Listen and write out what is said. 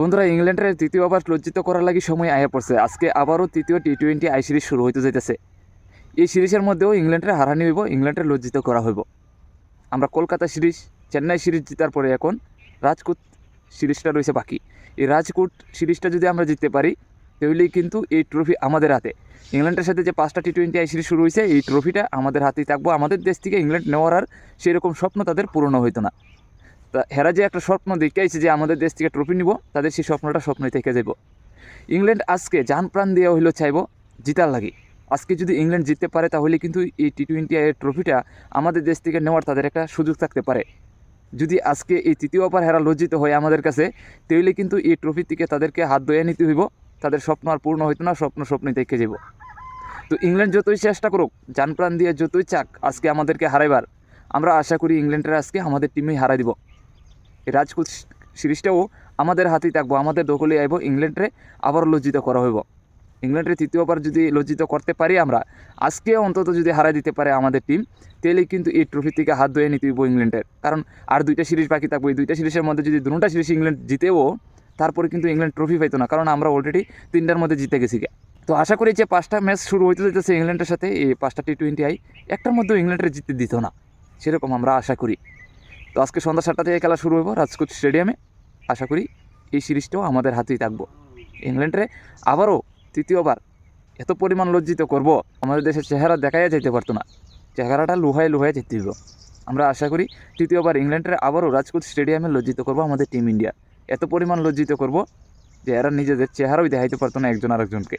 বন্ধুরা, ইংল্যান্ডের তৃতীয় ওভার লজ্জিত করার লাগি সময় আয়া পড়ছে। আজকে আবারও তৃতীয় টি-20 আই সিরিজ শুরু হইতে যাইতেছে। এই সিরিজের মধ্যেও ইংল্যান্ডের হারানি হইব, ইংল্যান্ডের লজ্জিত করা হইব। আমরা কলকাতা সিরিজ, চেন্নাই সিরিজ জিতার পরে এখন রাজকোট সিরিজটা রয়েছে বাকি। এই রাজকোট সিরিজটা যদি আমরা জিততে পারি তাহলেই কিন্তু এই ট্রফি আমাদের হাতে। ইংল্যান্ডের সাথে যে 5টা টি-20 আই সিরিজ শুরু হয়েছে, এই ট্রফিটা আমাদের হাতেই থাকবো। আমাদের দেশ থেকে ইংল্যান্ড নেওয়ার আর সেরকম স্বপ্ন তাদের পূরণ হইতো না। তা হেরা যে একটা স্বপ্ন দেখাইছে যে আমাদের দেশ থেকে ট্রফি নিব, তাদের সেই স্বপ্নটা স্বপ্নই থেকে যাব। ইংল্যান্ড আজকে জান প্রাণ দিয়ে হইলেও চাইব জিতার লাগে। আজকে যদি ইংল্যান্ড জিততে পারে তাহলে কিন্তু এই টি-20 এর ট্রফিটা আমাদের দেশ থেকে নেওয়ার তাদের একটা সুযোগ থাকতে পারে। যদি আজকে এই তৃতীয় ওভার হেরা লজ্জিত হয় আমাদের কাছে, তাহলে কিন্তু এই ট্রফি থেকে তাদেরকে হাত ধুয়ে নিতে হইব। তাদের স্বপ্ন আর পূর্ণ হইতো না, স্বপ্নই থেকে যাব। তো ইংল্যান্ড যতই চেষ্টা করুক, জান প্রাণ দিয়ে যতই চাক আজকে আমাদেরকে হারাইবার, আমরা আশা করি ইংল্যান্ডের আজকে আমাদের টিমেই হারাই দিব। এই রাজকোট সিরিজটাও আমাদের হাতেই থাকবো, আমাদের দখলে আইব। ইংল্যান্ডে আবার লজ্জিত করা হইব। ইংল্যান্ডের তৃতীয়বার যদি লজ্জিত করতে পারি আমরা, আজকে অন্তত যদি হারাই দিতে পারে আমাদের টিম, তাহলেই কিন্তু এই ট্রফি থেকে হাত ধুয়ে নিতে হইব ইংল্যান্ডের। কারণ আর 2টা সিরিজ বাকি থাকবে। এই 2টা সিরিজের মধ্যে যদি 2টা সিরিজ ইংল্যান্ড জিতেও, তারপরে কিন্তু ইংল্যান্ড ট্রফি পাইতো না, কারণ আমরা অলরেডি 3টার মধ্যে জিতে গেছি। তো আশা করি যে 5টা ম্যাচ শুরু হইতে যেতেছে ইংল্যান্ডের সাথে, এই 5টা টি-20 আই একটার মধ্যেও ইংল্যান্ডের জিততে দিত না, সেরকম আমরা আশা করি। তো আজকে সন্ধ্যা 7টা থেকে খেলা শুরু হইব রাজকোট স্টেডিয়ামে। আশা করি এই সিরিজটাও আমাদের হাতেই থাকবো। ইংল্যান্ডে আবারও তৃতীয়বার এত পরিমাণ লজ্জিত করব, আমাদের দেশের চেহারা দেখাইয়া যেতে পারতো না। চেহারাটা লুহায় যেতে দিব। আমরা আশা করি তৃতীয়বার ইংল্যান্ডের আবারও রাজকোট স্টেডিয়ামে লজ্জিত করব আমাদের টিম ইন্ডিয়া। এত পরিমাণ লজ্জিত করব যে এরা নিজেদের চেহারাও দেখাইতে পারতো না একজন আরেকজনকে।